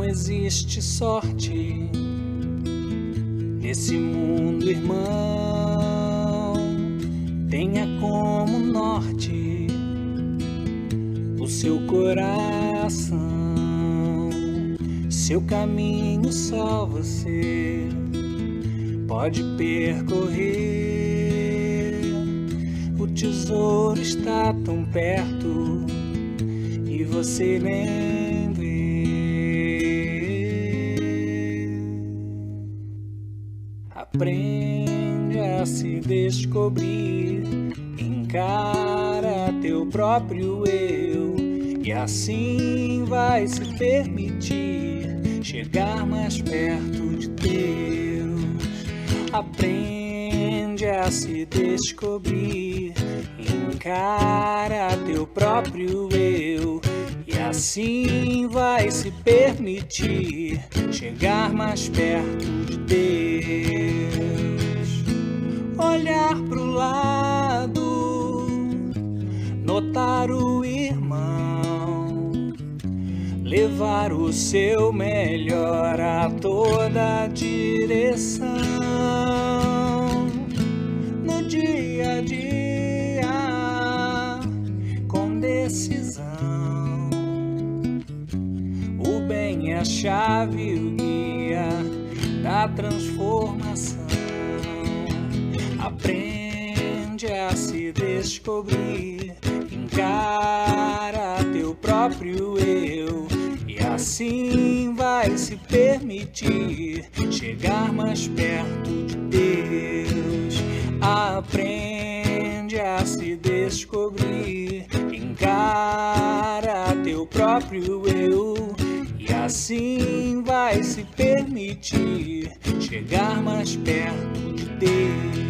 existe sorte nesse mundo, irmão. Tenha como norte o seu coração, seu caminho só você pode percorrer. O tesouro está tão perto e você nem vê. Aprende a se descobrir, encara teu próprio eu, e assim vai se permitir chegar mais perto de Deus. Aprende a se descobrir, encara teu próprio eu, e assim vai se permitir chegar mais perto de Deus. Olhar pro lado, notar o irmão, levar o seu melhor a toda direção. No dia a dia, com decisão, o bem é a chave, o guia da transformação. Aprende a se descobrir, encara teu próprio eu, e assim vai se permitir chegar mais perto de Deus. Aprende a se descobrir, encara teu próprio eu, e assim vai se permitir chegar mais perto de Deus.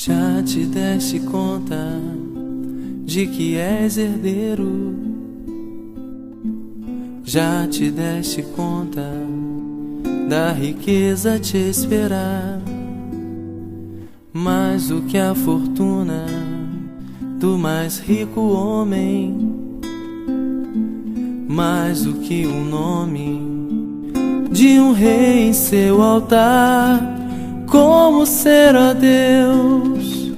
Já te deste conta de que és herdeiro? Já te deste conta da riqueza a te esperar? mais do que a fortuna do mais rico homem, mais do que o nome de um rei em seu altar. Como ser, ó Deus,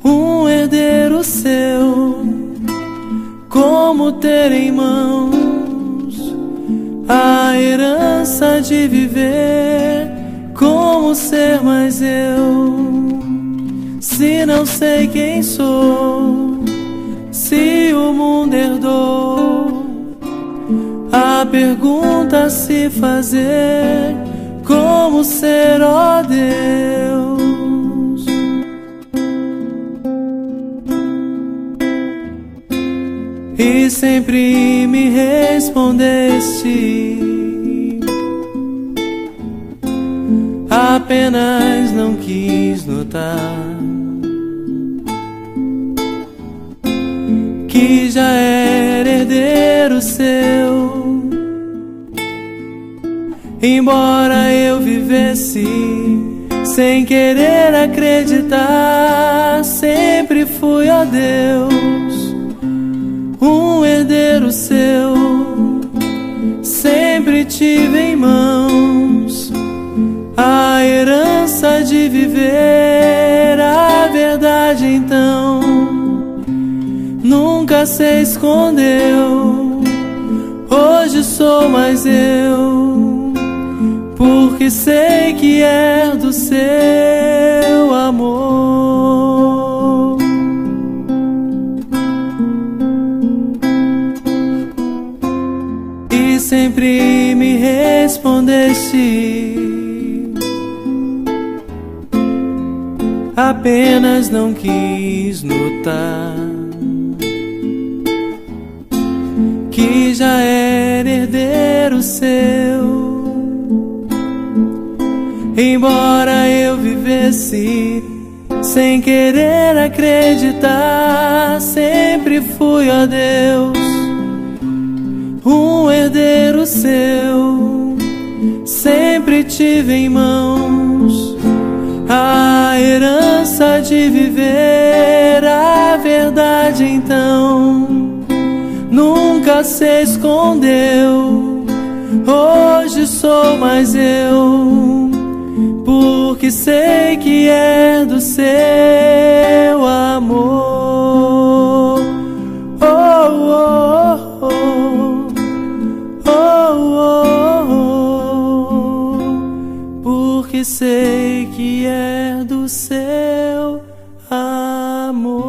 um herdeiro seu? Como ter em mãos a herança de viver? Como ser mais eu, se não sei quem sou? Se o mundo herdou a pergunta a se fazer: como ser, ó Deus? E sempre me respondeste, apenas não quis notar que já era herdeiro seu. Embora eu vivesse sem querer acreditar, sempre fui, ó Deus, um herdeiro seu. Sempre tive em mãos a herança de viver a verdade, então nunca se escondeu. Hoje sou mais eu, porque sei que é do seu amor. E sempre me respondeste, apenas não quis notar que já era herdeiro seu. Embora eu vivesse sem querer acreditar, sempre fui, ó Deus, um herdeiro seu. Sempre tive em mãos a herança de viver a verdade, então nunca se escondeu. Hoje sou mais eu, porque sei que é do seu amor. Oh, oh, oh, oh, oh, oh, porque sei que é do seu amor.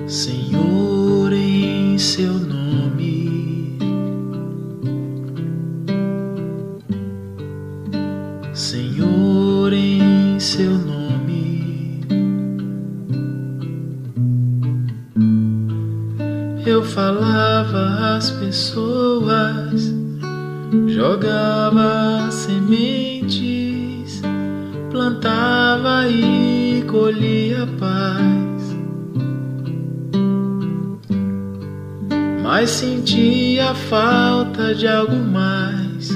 Senhor, em seu nome, Senhor, em seu nome, eu falava às pessoas, jogava sementes, plantava e colhia paz. Mas sentia falta de algo mais.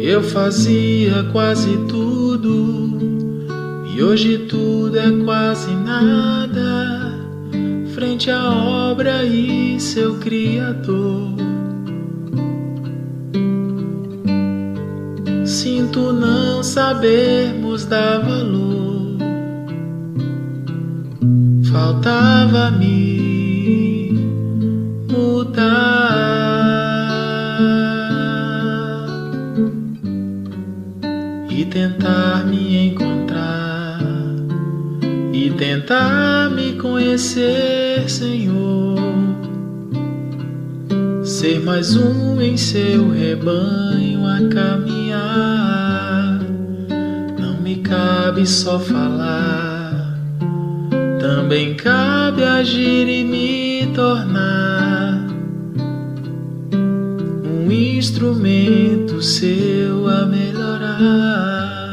Eu fazia quase tudo, e hoje tudo é quase nada, frente à obra e seu Criador. Sinto não sabermos dar valor. Faltava-me mudar e tentar me encontrar e tentar me conhecer, Senhor. Ser mais um em seu rebanho a caminhar. Não me cabe só falar, também cabe agir e me tornar um instrumento seu a melhorar.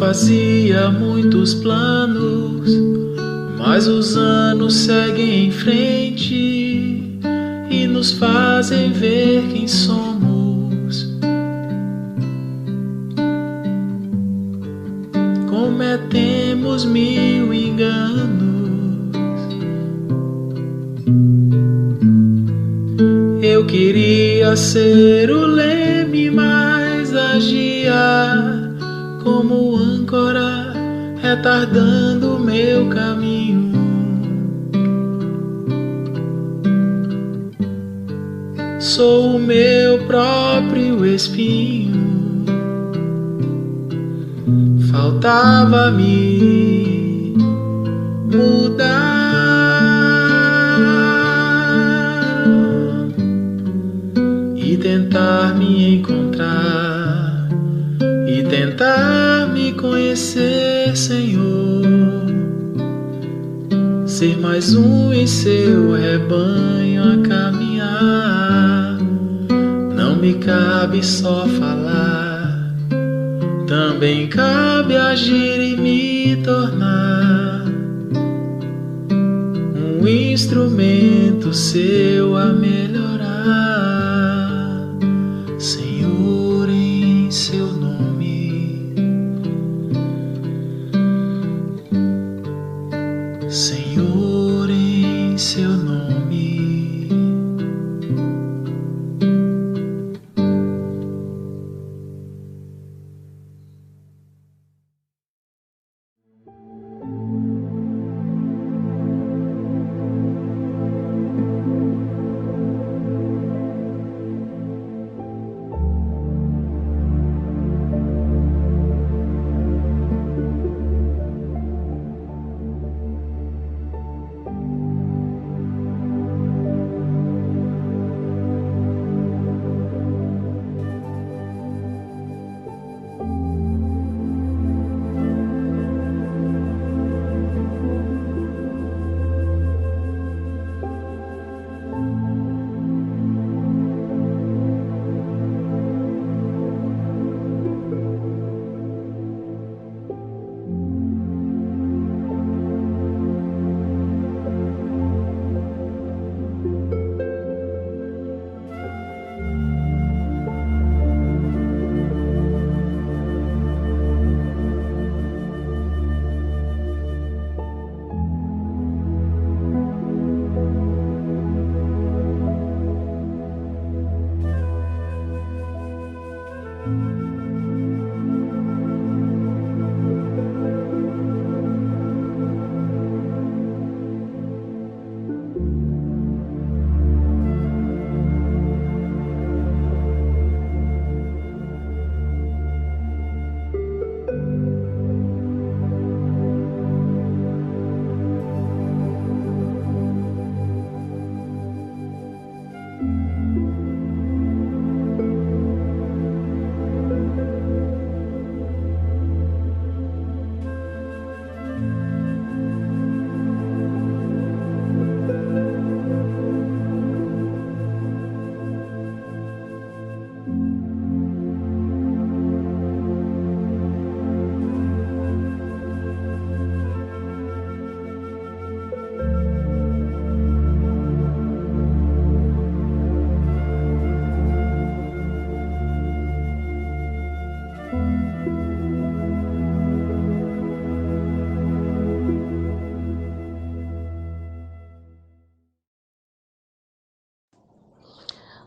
fazia muitos planos, mas os anos seguem em frente e nos fazem ver quem somos. Cometemos mil enganos. Eu queria ser o leme, mas agia como âncora, retardando o meu caminho. Sou o meu próprio espinho. Faltava-me mudar e tentar me encontrar e tentar me conhecer, Senhor. Ser mais um em seu rebanho a caminhar. Não me cabe só falar, também cabe agir e me tornar um instrumento seu a melhorar, Senhor, em seu nome. Senhor, em seu nome.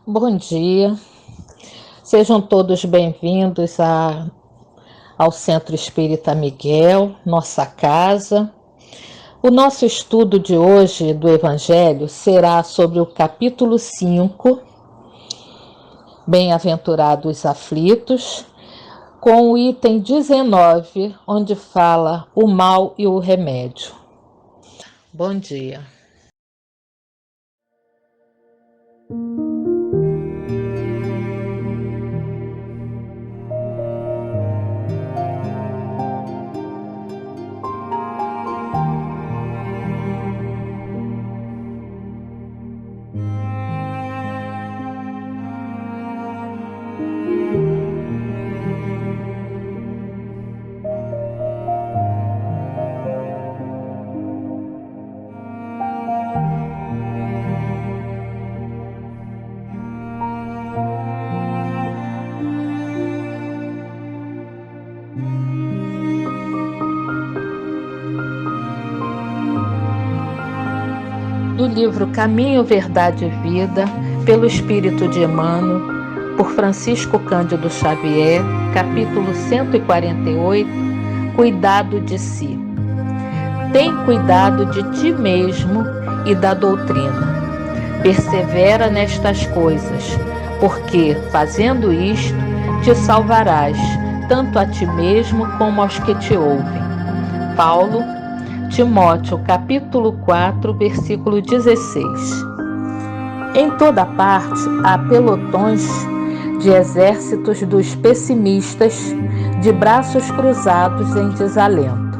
Bom dia, sejam todos bem-vindos ao Centro Espírita Miguel, nossa casa. O nosso estudo de hoje do Evangelho será sobre o capítulo 5, Bem-aventurados aflitos, com o item 19, onde fala o mal e o remédio. Bom dia. livro Caminho, Verdade e Vida, pelo Espírito de Emmanuel, por Francisco Cândido Xavier, capítulo 148, Cuidado de si. Tem cuidado de ti mesmo e da doutrina. Persevera nestas coisas, porque, fazendo isto, te salvarás, tanto a ti mesmo como aos que te ouvem. Paulo, Timóteo, capítulo 4, versículo 16. Em toda parte há pelotões de exércitos dos pessimistas, de braços cruzados em desalento.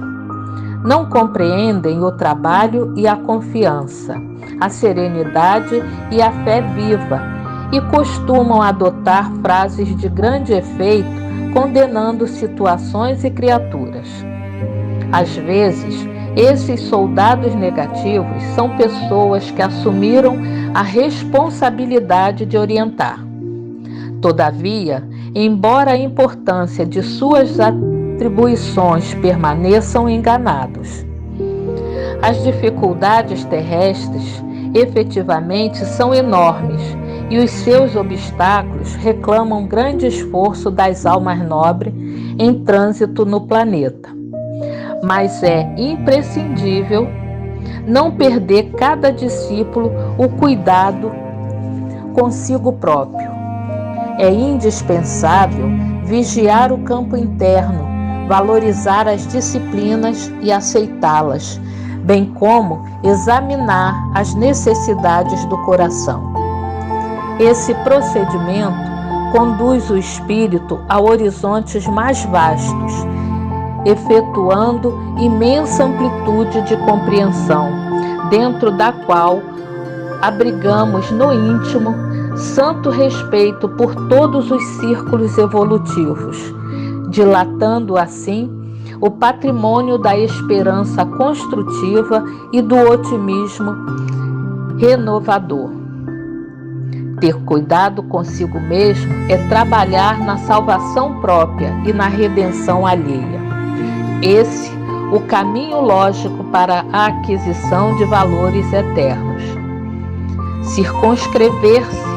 Não compreendem o trabalho e a confiança, a serenidade e a fé viva, e costumam adotar frases de grande efeito, condenando situações e criaturas. Às vezes, esses soldados negativos são pessoas que assumiram a responsabilidade de orientar. Todavia, embora a importância de suas atribuições permaneçam enganados, as dificuldades terrestres efetivamente são enormes e os seus obstáculos reclamam grande esforço das almas nobres em trânsito no planeta. Mas é imprescindível não perder cada discípulo o cuidado consigo próprio. É indispensável vigiar o campo interno, valorizar as disciplinas e aceitá-las, bem como examinar as necessidades do coração. Esse procedimento conduz o espírito a horizontes mais vastos, efetuando imensa amplitude de compreensão, dentro da qual abrigamos no íntimo santo respeito por todos os círculos evolutivos, dilatando assim o patrimônio da esperança construtiva e do otimismo renovador. Ter cuidado consigo mesmo é trabalhar na salvação própria e na redenção alheia. Esse o caminho lógico para a aquisição de valores eternos. Circunscrever-se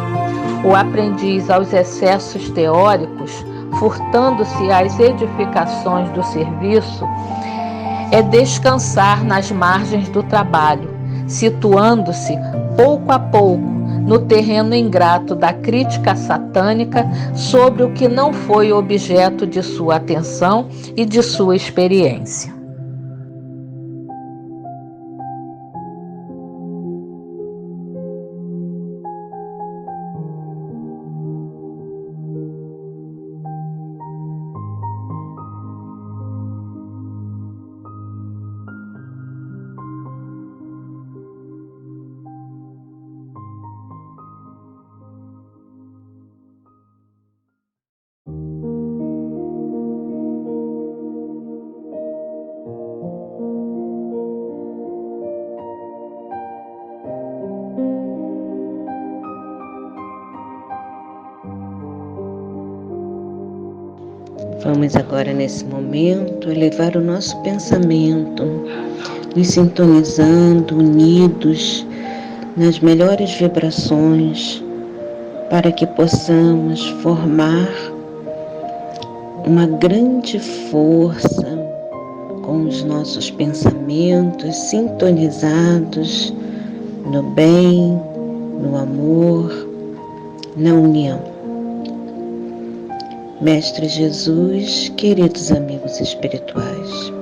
o aprendiz aos excessos teóricos, furtando-se às edificações do serviço, é descansar nas margens do trabalho, situando-se pouco a pouco no terreno ingrato da crítica satânica sobre o que não foi objeto de sua atenção e de sua experiência. Vamos agora, nesse momento, elevar o nosso pensamento, nos sintonizando, unidos nas melhores vibrações, para que possamos formar uma grande força com os nossos pensamentos sintonizados no bem, no amor, na união. Mestre Jesus, queridos amigos espirituais,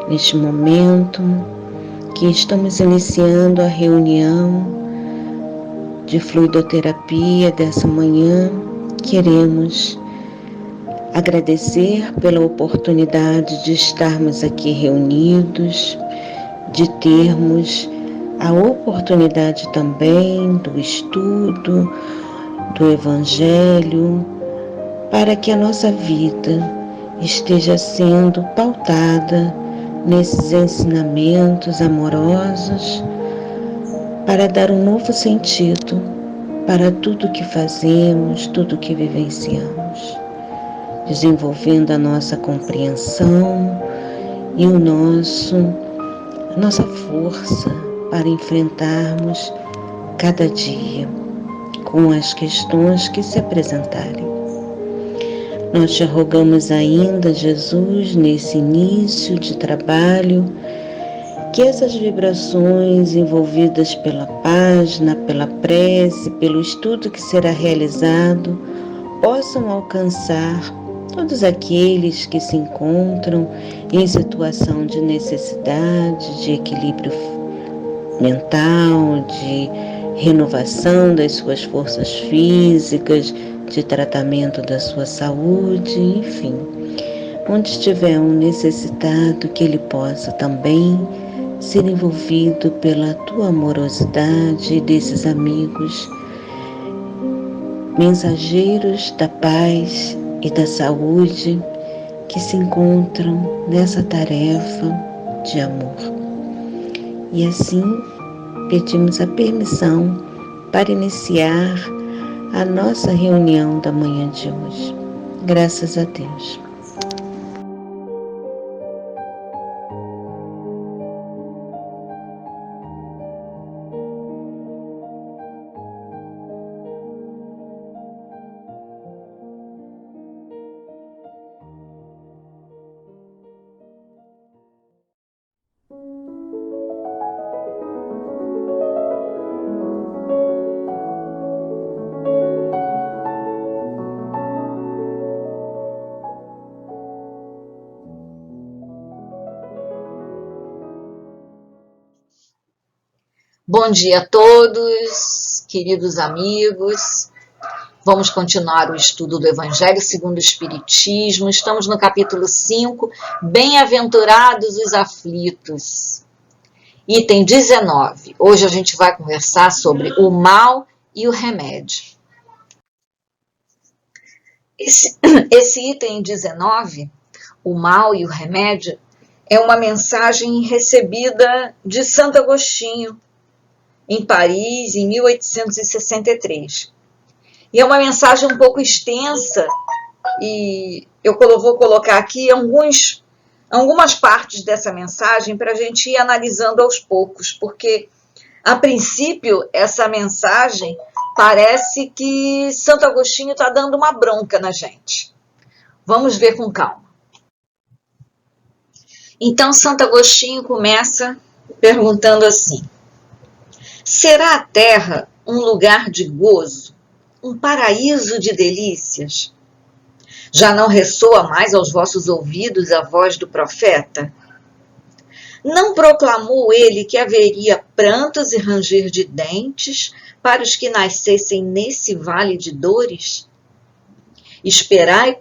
neste momento que estamos iniciando a reunião de fluidoterapia dessa manhã, queremos agradecer pela oportunidade de estarmos aqui reunidos, de termos a oportunidade também do estudo do Evangelho, para que a nossa vida esteja sendo pautada nesses ensinamentos amorosos, para dar um novo sentido para tudo que fazemos, tudo que vivenciamos, desenvolvendo a nossa compreensão e a nossa força para enfrentarmos cada dia com as questões que se apresentarem. Nós te rogamos ainda, Jesus, nesse início de trabalho, que essas vibrações envolvidas pela página, pela prece, pelo estudo que será realizado, possam alcançar todos aqueles que se encontram em situação de necessidade, de equilíbrio mental, de renovação das suas forças físicas, de tratamento da sua saúde, enfim. Onde estiver um necessitado, que ele possa também ser envolvido pela tua amorosidade e desses amigos, mensageiros da paz e da saúde, que se encontram nessa tarefa de amor. E assim, pedimos a permissão para iniciar a nossa reunião da manhã de hoje. Graças a Deus. Bom dia a todos, queridos amigos. Vamos continuar o estudo do Evangelho segundo o Espiritismo. Estamos no capítulo 5, Bem-aventurados os aflitos. Item 19. Hoje a gente vai conversar sobre o mal e o remédio. Esse item 19, o mal e o remédio, é uma mensagem recebida de Santo Agostinho, em Paris, em 1863. E é uma mensagem um pouco extensa, e eu vou colocar aqui algumas partes dessa mensagem para a gente ir analisando aos poucos, porque, a princípio, essa mensagem parece que Santo Agostinho está dando uma bronca na gente. Vamos ver com calma. Então, Santo Agostinho começa perguntando assim: será a terra um lugar de gozo, um paraíso de delícias? Já não ressoa mais aos vossos ouvidos a voz do profeta? Não proclamou ele que haveria prantos e ranger de dentes para os que nascessem nesse vale de dores? Esperai,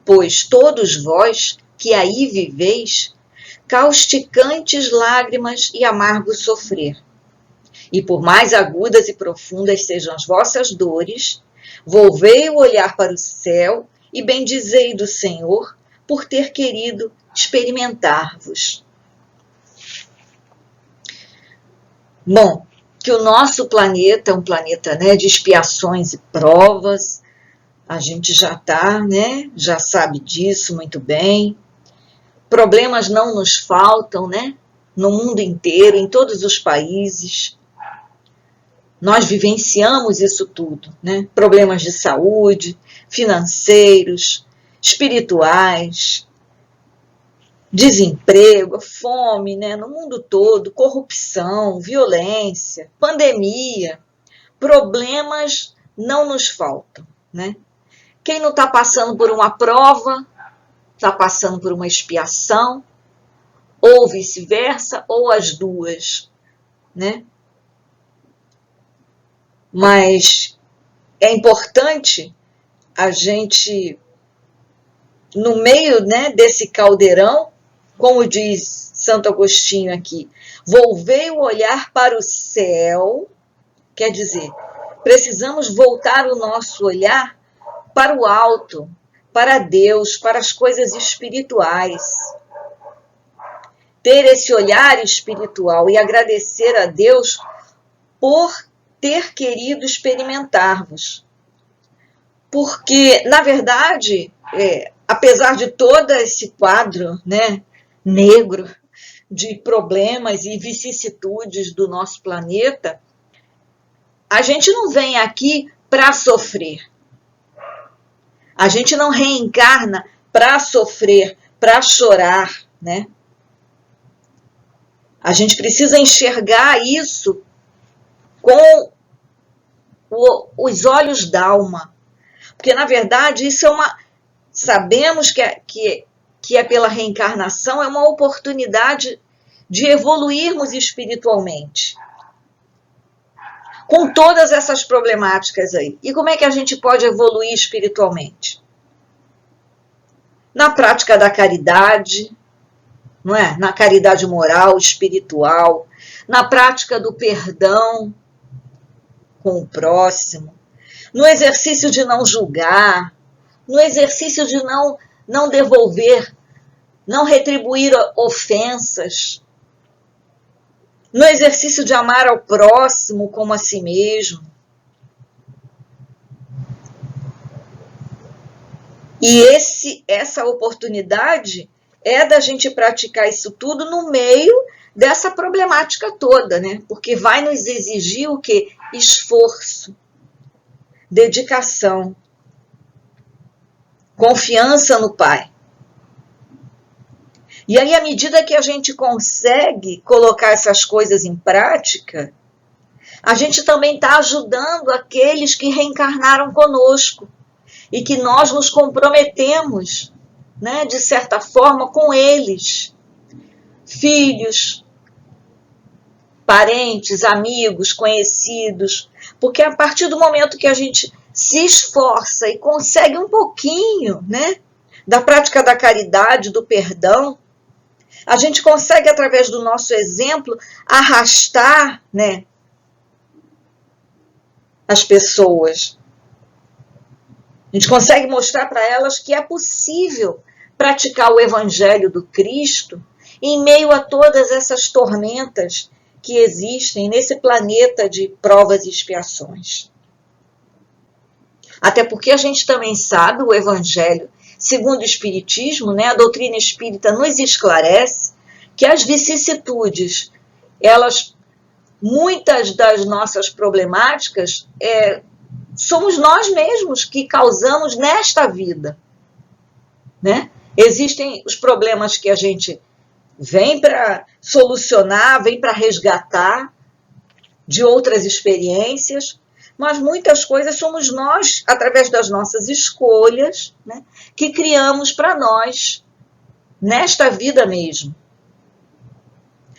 pois todos vós que aí viveis, causticantes lágrimas e amargo sofrer. E por mais agudas e profundas sejam as vossas dores, volvei o olhar para o céu e bendizei do Senhor por ter querido experimentar-vos. Bom, que o nosso planeta é um planeta, de expiações e provas, a gente já sabe disso muito bem. Problemas não nos faltam, no mundo inteiro, em todos os países. Nós vivenciamos isso tudo, Problemas de saúde, financeiros, espirituais, desemprego, fome, no mundo todo, corrupção, violência, pandemia. Problemas não nos faltam, Quem não está passando por uma prova, está passando por uma expiação, ou vice-versa, ou as duas, Mas é importante a gente, no meio desse caldeirão, como diz Santo Agostinho aqui, volvei o olhar para o céu, quer dizer, precisamos voltar o nosso olhar para o alto, para Deus, para as coisas espirituais. Ter esse olhar espiritual e agradecer a Deus por ter querido experimentar-vos. Porque, na verdade, apesar de todo esse quadro negro de problemas e vicissitudes do nosso planeta, a gente não vem aqui para sofrer. A gente não reencarna para sofrer, para chorar, né? A gente precisa enxergar isso com os olhos da alma. Porque, na verdade, isso é uma... Sabemos que é pela reencarnação, é uma oportunidade de evoluirmos espiritualmente. Com todas essas problemáticas aí. E como é que a gente pode evoluir espiritualmente? Na prática da caridade, não é? Na caridade moral, espiritual, na prática do perdão com o próximo, no exercício de não julgar, no exercício de não devolver, não retribuir ofensas, no exercício de amar ao próximo como a si mesmo. E essa oportunidade é da gente praticar isso tudo no meio dessa problemática toda, né? Porque vai nos exigir o quê? Esforço, dedicação, confiança no Pai. E aí, à medida que a gente consegue colocar essas coisas em prática, a gente também está ajudando aqueles que reencarnaram conosco e que nós nos comprometemos, né, de certa forma, com eles. Filhos, parentes, amigos, conhecidos. Porque a partir do momento que a gente se esforça e consegue um pouquinho, né, da prática da caridade, do perdão, a gente consegue, através do nosso exemplo, arrastar, né, as pessoas. A gente consegue mostrar para elas que é possível praticar o Evangelho do Cristo em meio a todas essas tormentas que existem nesse planeta de provas e expiações. Até porque a gente também sabe, o Evangelho, segundo o Espiritismo, né, a doutrina espírita nos esclarece que as vicissitudes, muitas das nossas problemáticas, somos nós mesmos que causamos nesta vida, né? Existem os problemas que a gente vem para solucionar, vem para resgatar de outras experiências, mas muitas coisas somos nós, através das nossas escolhas, né, que criamos para nós, nesta vida mesmo.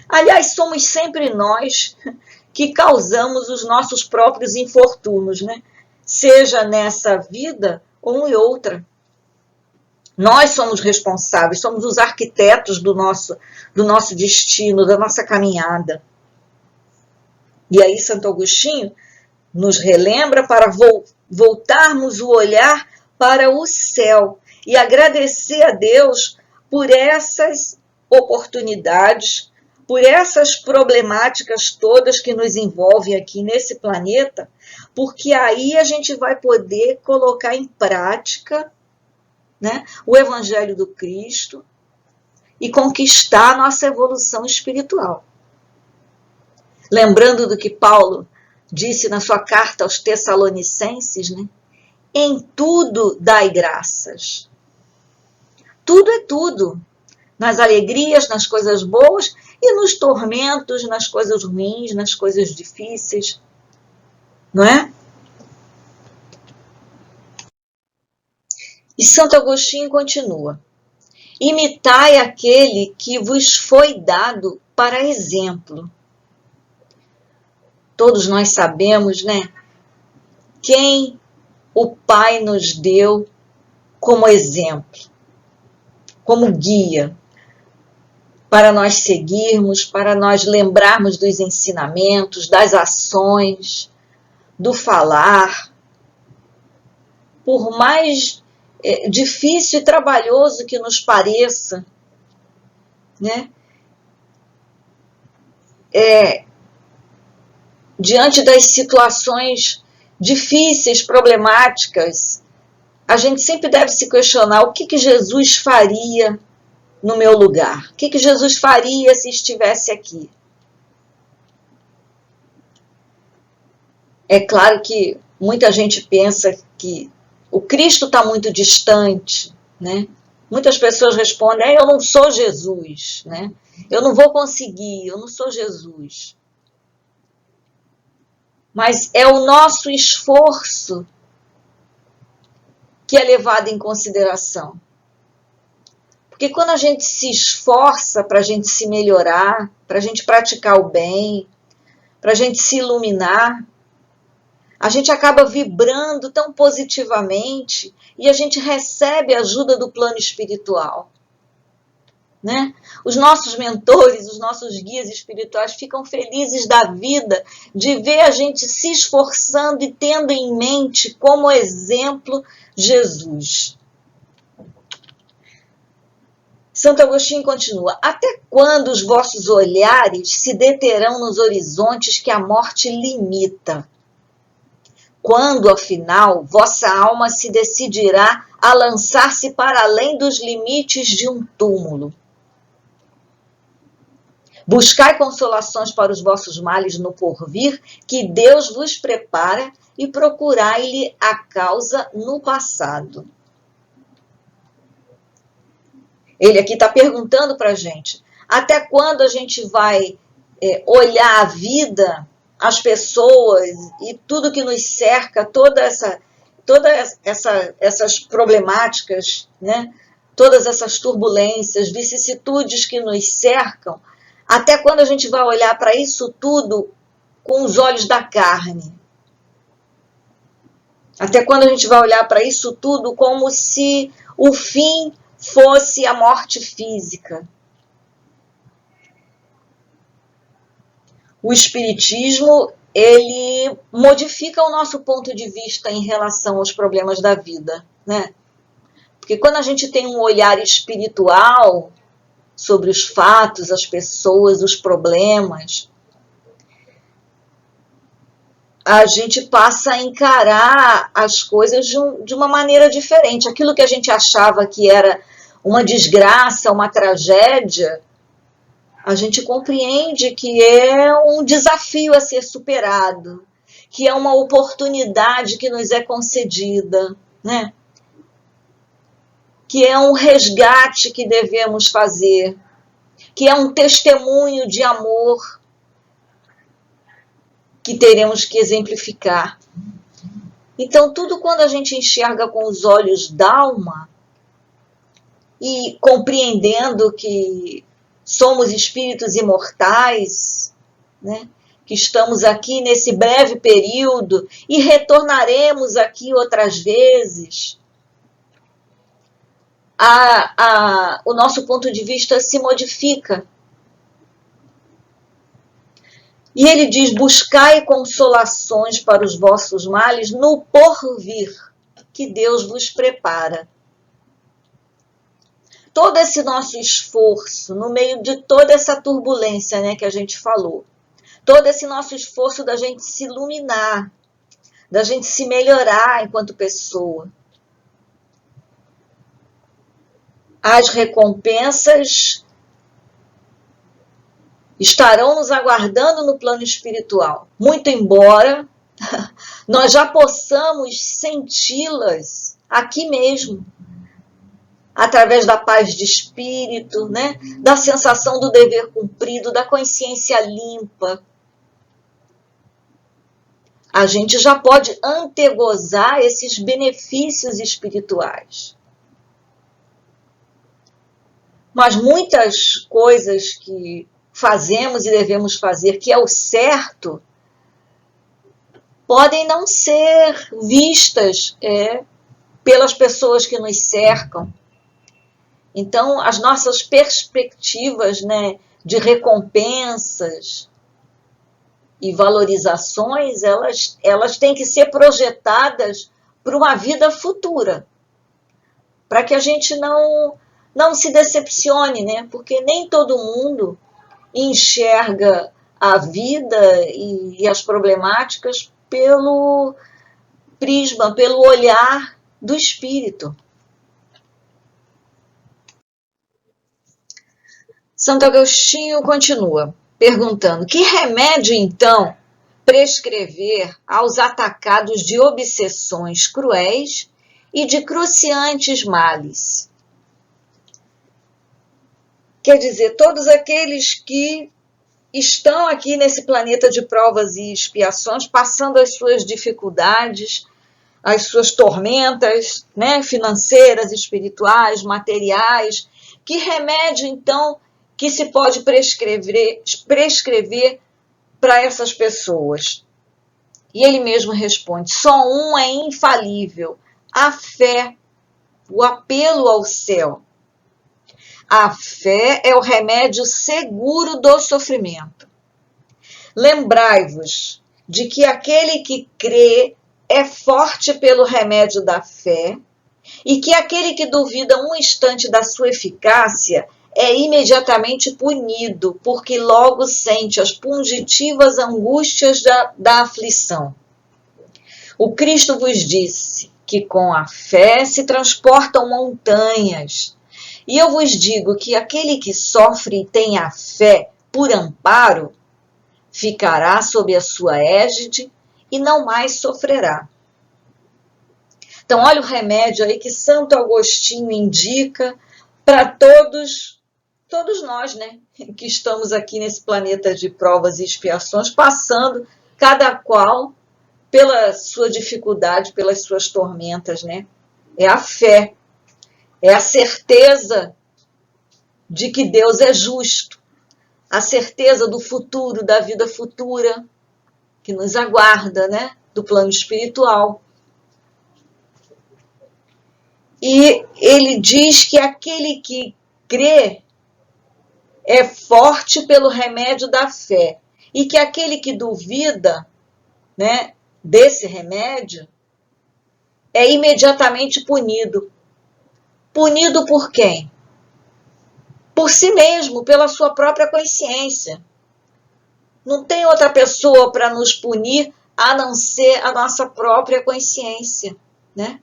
Aliás, somos sempre nós que causamos os nossos próprios infortúnios, né? Seja nessa vida ou em outra. Nós somos responsáveis, somos os arquitetos do nosso destino, da nossa caminhada. E aí Santo Agostinho nos relembra para voltarmos o olhar para o céu e agradecer a Deus por essas oportunidades, por essas problemáticas todas que nos envolvem aqui nesse planeta, porque aí a gente vai poder colocar em prática, né, o Evangelho do Cristo e conquistar a nossa evolução espiritual. Lembrando do que Paulo disse na sua carta aos Tessalonicenses, né? Em tudo dai graças. Tudo é tudo. Nas alegrias, nas coisas boas e nos tormentos, nas coisas ruins, nas coisas difíceis. Não é? E Santo Agostinho continua. Imitai aquele que vos foi dado para exemplo. Todos nós sabemos, né? Quem o Pai nos deu como exemplo, como guia, para nós seguirmos, para nós lembrarmos dos ensinamentos, das ações, do falar. Por mais difícil e trabalhoso que nos pareça, né? Diante das situações difíceis, problemáticas, a gente sempre deve se questionar o que Jesus faria no meu lugar? O que Jesus faria se estivesse aqui? É claro que muita gente pensa que o Cristo está muito distante, né? Muitas pessoas respondem, eu não sou Jesus, né? Eu não vou conseguir, eu não sou Jesus. Mas é o nosso esforço que é levado em consideração. Porque quando a gente se esforça para a gente se melhorar, para a gente praticar o bem, para a gente se iluminar, a gente acaba vibrando tão positivamente e a gente recebe a ajuda do plano espiritual, né? Os nossos mentores, os nossos guias espirituais ficam felizes da vida de ver a gente se esforçando e tendo em mente como exemplo Jesus. Santo Agostinho continua, até quando os vossos olhares se deterão nos horizontes que a morte limita? Quando, afinal, vossa alma se decidirá a lançar-se para além dos limites de um túmulo? Buscai consolações para os vossos males no porvir, que Deus vos prepara, e procurai-lhe a causa no passado. Ele aqui está perguntando para a gente, até quando a gente vai olhar a vida, as pessoas e tudo que nos cerca, todas essas problemáticas, né? Todas essas turbulências, vicissitudes que nos cercam, até quando a gente vai olhar para isso tudo com os olhos da carne? Até quando a gente vai olhar para isso tudo como se o fim fosse a morte física? O Espiritismo, ele modifica o nosso ponto de vista em relação aos problemas da vida, né? Porque quando a gente tem um olhar espiritual sobre os fatos, as pessoas, os problemas, a gente passa a encarar as coisas de uma maneira diferente. Aquilo que a gente achava que era uma desgraça, uma tragédia, a gente compreende que é um desafio a ser superado, que é uma oportunidade que nos é concedida, né? Que é um resgate que devemos fazer, que é um testemunho de amor que teremos que exemplificar. Então, tudo quando a gente enxerga com os olhos da alma e compreendendo que somos espíritos imortais, né? Que estamos aqui nesse breve período e retornaremos aqui outras vezes, o nosso ponto de vista se modifica. E ele diz, buscai consolações para os vossos males no porvir, que Deus vos prepara. Todo esse nosso esforço, no meio de toda essa turbulência, né, que a gente falou, todo esse nosso esforço da gente se iluminar, da gente se melhorar enquanto pessoa, as recompensas estarão nos aguardando no plano espiritual. Muito embora nós já possamos senti-las aqui mesmo, através da paz de espírito, né? Da sensação do dever cumprido, da consciência limpa. A gente já pode antegozar esses benefícios espirituais. Mas muitas coisas que fazemos e devemos fazer, que é o certo, podem não ser vistas pelas pessoas que nos cercam. Então, as nossas perspectivas, né, de recompensas e valorizações, elas têm que ser projetadas para uma vida futura, para que a gente não se decepcione, né? Porque nem todo mundo enxerga a vida e as problemáticas pelo prisma, pelo olhar do espírito. Santo Agostinho continua perguntando: que remédio, então, prescrever aos atacados de obsessões cruéis e de cruciantes males? Quer dizer, todos aqueles que estão aqui nesse planeta de provas e expiações, passando as suas dificuldades, as suas tormentas, né, financeiras, espirituais, materiais. Que remédio, então, que se pode prescrever para essas pessoas? E ele mesmo responde: só um é infalível: a fé, o apelo ao céu. A fé é o remédio seguro do sofrimento. Lembrai-vos de que aquele que crê é forte pelo remédio da fé, e que aquele que duvida um instante da sua eficácia é imediatamente punido, porque logo sente as pungitivas angústias da aflição. O Cristo vos disse que com a fé se transportam montanhas. E eu vos digo que aquele que sofre e tem a fé por amparo, ficará sob a sua égide e não mais sofrerá. Então, olha o remédio aí que Santo Agostinho indica para todos nós, né, que estamos aqui nesse planeta de provas e expiações, passando cada qual pela sua dificuldade, pelas suas tormentas, né? É a fé. É a certeza de que Deus é justo, a certeza do futuro, da vida futura, que nos aguarda, né? Do plano espiritual. E ele diz que aquele que crê é forte pelo remédio da fé, e que aquele que duvida, né, desse remédio é imediatamente punido. Punido por quem? Por si mesmo, pela sua própria consciência. Não tem outra pessoa para nos punir a não ser a nossa própria consciência, né?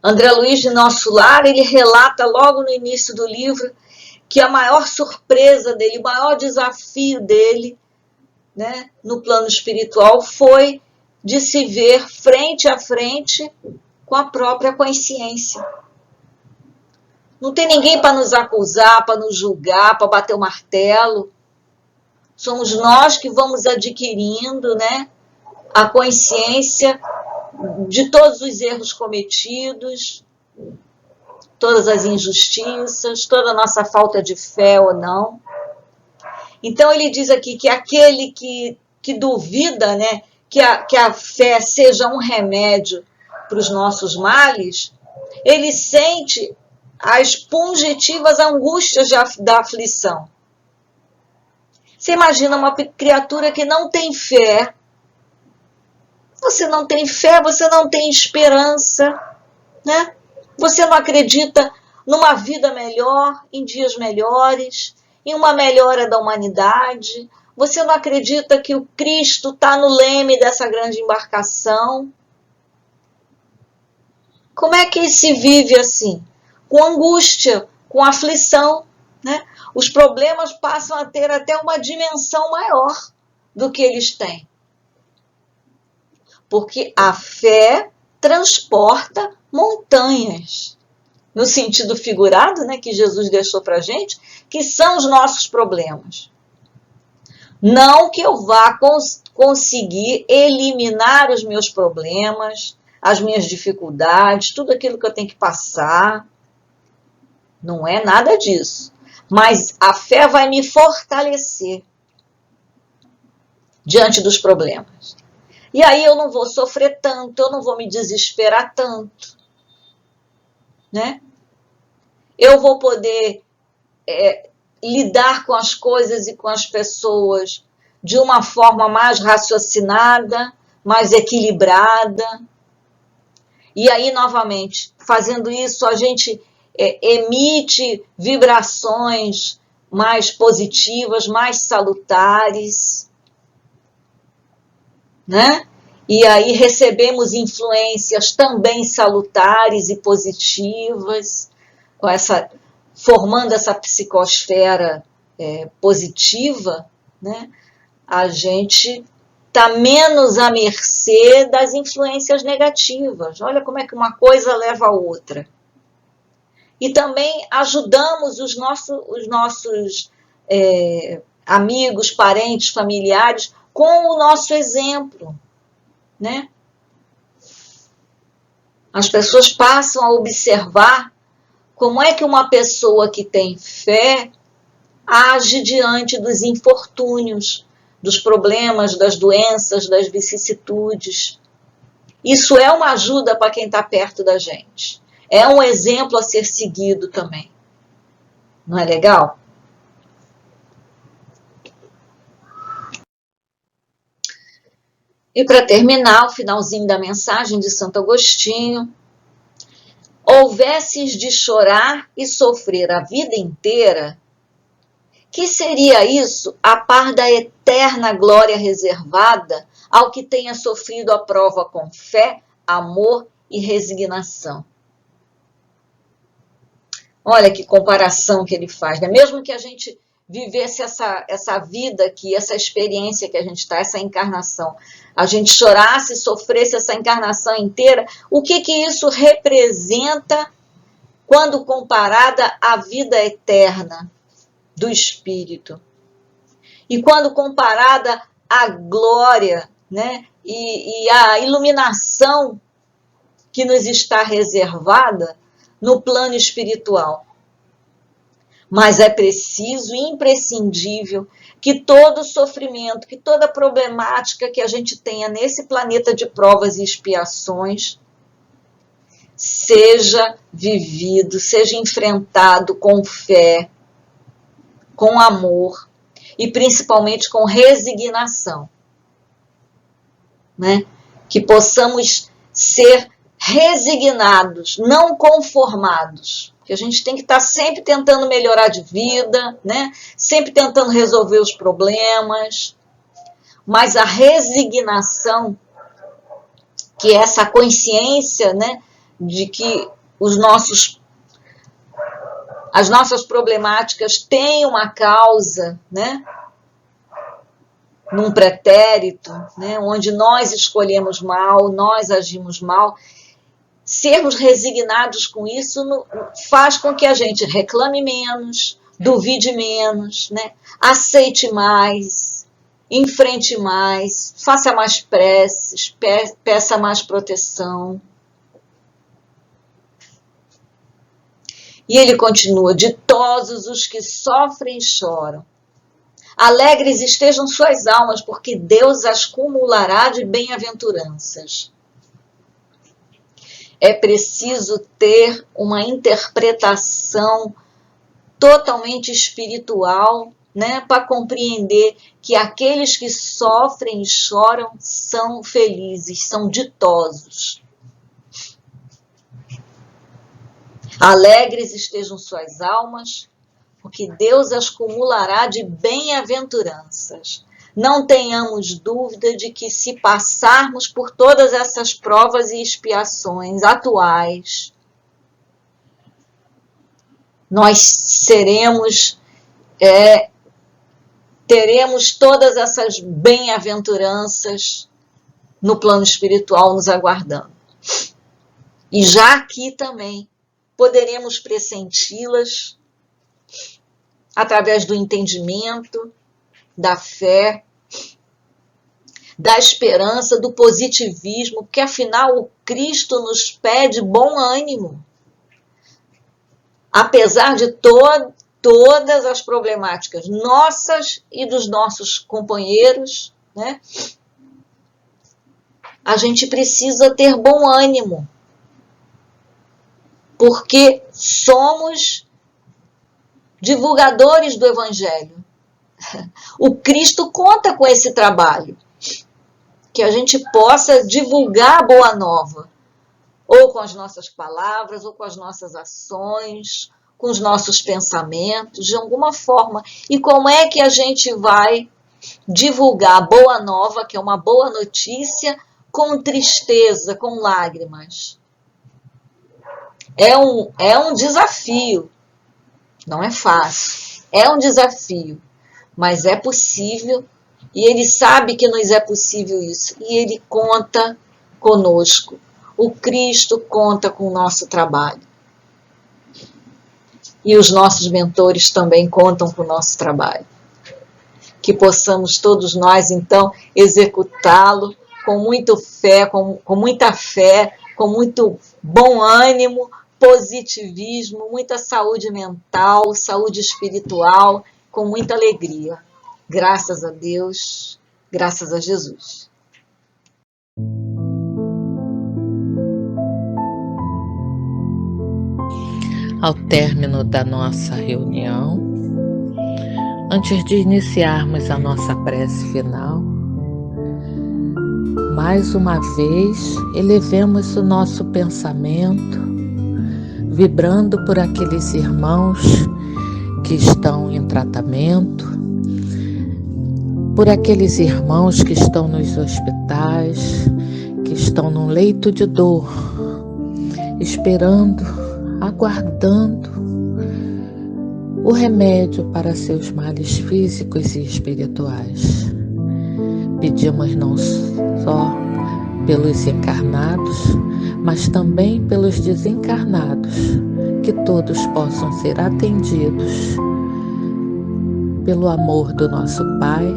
André Luiz de Nosso Lar, ele relata logo no início do livro que a maior surpresa dele, o maior desafio dele, né, no plano espiritual foi de se ver frente a frente com a própria consciência. Não tem ninguém para nos acusar, para nos julgar, para bater o martelo. Somos nós que vamos adquirindo, né, a consciência de todos os erros cometidos, todas as injustiças, toda a nossa falta de fé ou não. Então ele diz aqui que aquele que duvida, né, que a fé seja um remédio para os nossos males, ele sente as pungitivas angústias da aflição. Você imagina uma criatura que não tem fé. Você não tem fé, você não tem esperança, né? Você não acredita numa vida melhor, em dias melhores, em uma melhora da humanidade. Você não acredita que o Cristo está no leme dessa grande embarcação. Como é que se vive assim? Com angústia, com aflição, né? Os problemas passam a ter até uma dimensão maior do que eles têm. Porque a fé transporta montanhas. No sentido figurado, né, que Jesus deixou para a gente, que são os nossos problemas. Não que eu vá conseguir eliminar os meus problemas, as minhas dificuldades, tudo aquilo que eu tenho que passar. Não é nada disso. Mas a fé vai me fortalecer diante dos problemas. E aí eu não vou sofrer tanto, eu não vou me desesperar tanto, né? Eu vou poder lidar com as coisas e com as pessoas de uma forma mais raciocinada, mais equilibrada. E aí, novamente, fazendo isso, a gente emite vibrações mais positivas, mais salutares, né? E aí recebemos influências também salutares e positivas, com essa formando essa psicosfera positiva, né, a gente está menos à mercê das influências negativas. Olha como é que uma coisa leva a outra. E também ajudamos os nossos amigos, parentes, familiares com o nosso exemplo, né? As pessoas passam a observar como é que uma pessoa que tem fé age diante dos infortúnios, dos problemas, das doenças, das vicissitudes. Isso é uma ajuda para quem está perto da gente. É um exemplo a ser seguido também. Não é legal? E para terminar, o finalzinho da mensagem de Santo Agostinho: houvesses de chorar e sofrer a vida inteira, que seria isso a par da eterna glória reservada ao que tenha sofrido a prova com fé, amor e resignação? Olha que comparação que ele faz, né? Mesmo que a gente vivesse essa vida aqui, essa experiência que a gente está, essa encarnação, a gente chorasse, sofresse essa encarnação inteira, o que isso representa quando comparada à vida eterna do Espírito? E quando comparada à glória, né, e à iluminação que nos está reservada no plano espiritual. Mas é preciso e imprescindível que todo sofrimento, que toda problemática que a gente tenha nesse planeta de provas e expiações seja vivido, seja enfrentado com fé, com amor e principalmente com resignação, né? Que possamos ser resignados, não conformados. Que a gente tem que estar sempre tentando melhorar de vida, né? Sempre tentando resolver os problemas. Mas a resignação, que é essa consciência, né, de que as nossas problemáticas têm uma causa, né, num pretérito, né, onde nós escolhemos mal, nós agimos mal. Sermos resignados com isso faz com que a gente reclame menos, duvide menos, né? Aceite mais, enfrente mais, faça mais preces, peça mais proteção. E ele continua: ditosos os que sofrem e choram. Alegres estejam suas almas, porque Deus as cumulará de bem-aventuranças. É preciso ter uma interpretação totalmente espiritual, né, para compreender que aqueles que sofrem e choram são felizes, são ditosos. Alegres estejam suas almas, porque Deus as cumulará de bem-aventuranças. Não tenhamos dúvida de que, se passarmos por todas essas provas e expiações atuais, nós teremos todas essas bem-aventuranças no plano espiritual nos aguardando. E já aqui também poderemos pressenti-las através do entendimento, da fé, da esperança, do positivismo, porque afinal o Cristo nos pede bom ânimo. Apesar de todas as problemáticas nossas e dos nossos companheiros, né? A gente precisa ter bom ânimo, porque somos divulgadores do Evangelho. O Cristo conta com esse trabalho, que a gente possa divulgar a boa nova, ou com as nossas palavras, ou com as nossas ações, com os nossos pensamentos, de alguma forma. E como é que a gente vai divulgar a boa nova, que é uma boa notícia, com tristeza, com lágrimas? É um desafio. Não é fácil, é um desafio, mas é possível e Ele sabe que nos é possível isso e Ele conta conosco. O Cristo conta com o nosso trabalho. E os nossos mentores também contam com o nosso trabalho. Que possamos todos nós, então, executá-lo com muita fé, com muito bom ânimo, positivismo, muita saúde mental, saúde espiritual, com muita alegria. Graças a Deus, graças a Jesus. Ao término da nossa reunião, antes de iniciarmos a nossa prece final, mais uma vez elevemos o nosso pensamento, vibrando por aqueles irmãos que estão em tratamento, por aqueles irmãos que estão nos hospitais, que estão num leito de dor, esperando, aguardando o remédio para seus males físicos e espirituais. Pedimos não só pelos encarnados, mas também pelos desencarnados, que todos possam ser atendidos pelo amor do nosso Pai,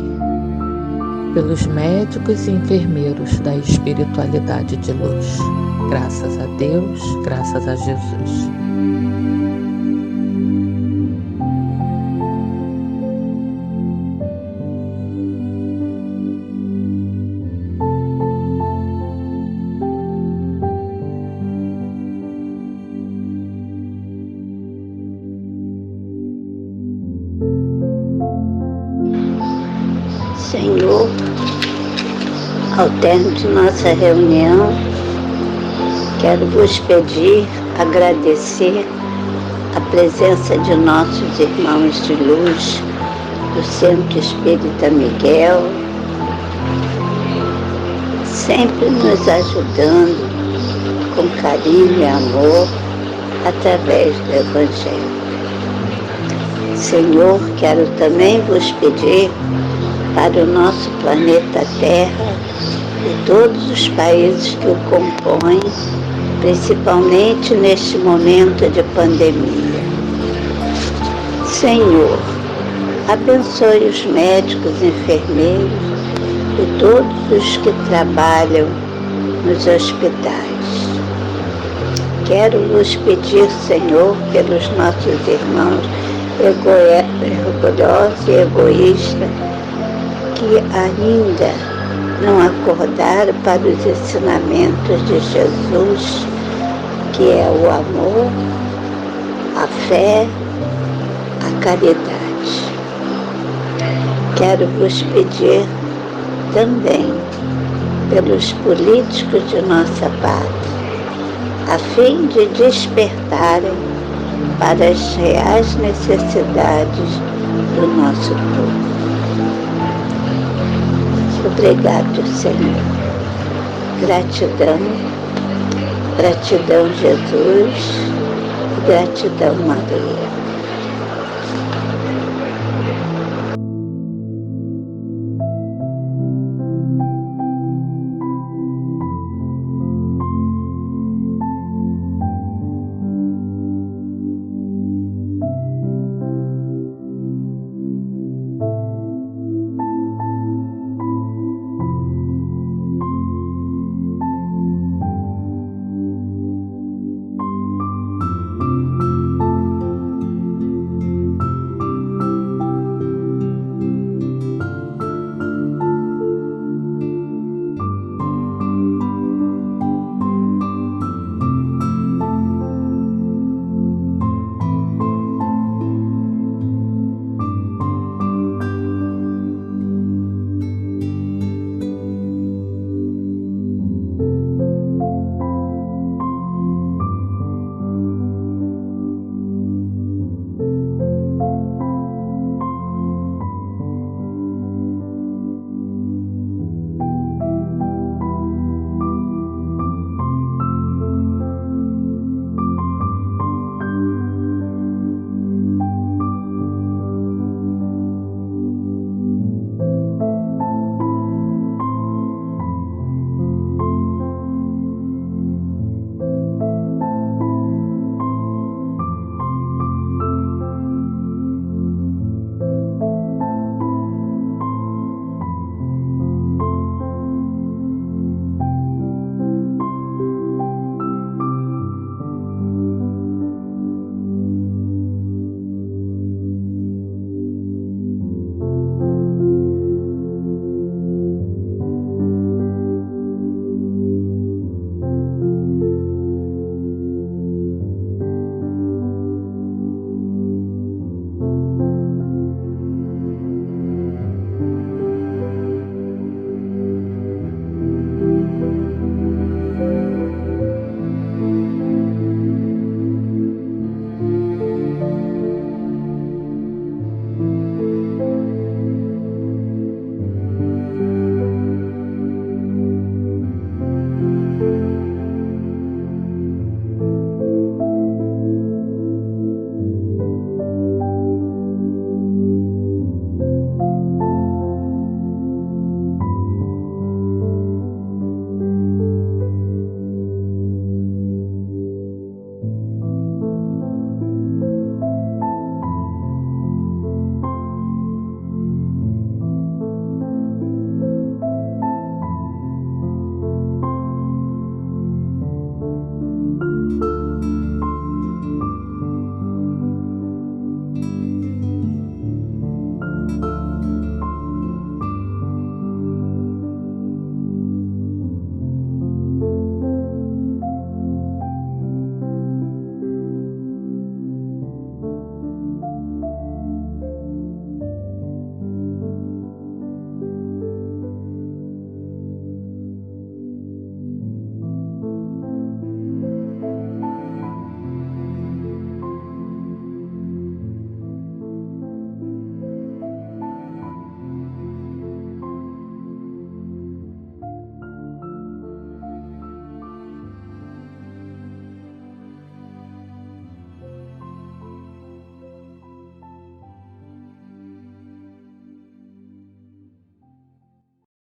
pelos médicos e enfermeiros da espiritualidade de luz. Graças a Deus, graças a Jesus. Senhor, ao término de nossa reunião, quero vos pedir, agradecer a presença de nossos irmãos de luz do Centro Espírita Miguel, sempre nos ajudando com carinho e amor através do Evangelho. Senhor, quero também vos pedir para o nosso planeta Terra e todos os países que o compõem, principalmente neste momento de pandemia. Senhor, abençoe os médicos, enfermeiros e todos os que trabalham nos hospitais. Quero vos pedir, Senhor, pelos nossos irmãos orgulhosos e egoístas, que ainda não acordaram para os ensinamentos de Jesus, que é o amor, a fé, a caridade. Quero vos pedir também pelos políticos de nossa pátria, a fim de despertarem para as reais necessidades do nosso povo. Obrigado, Senhor. Gratidão, gratidão, Jesus, e gratidão, Maria.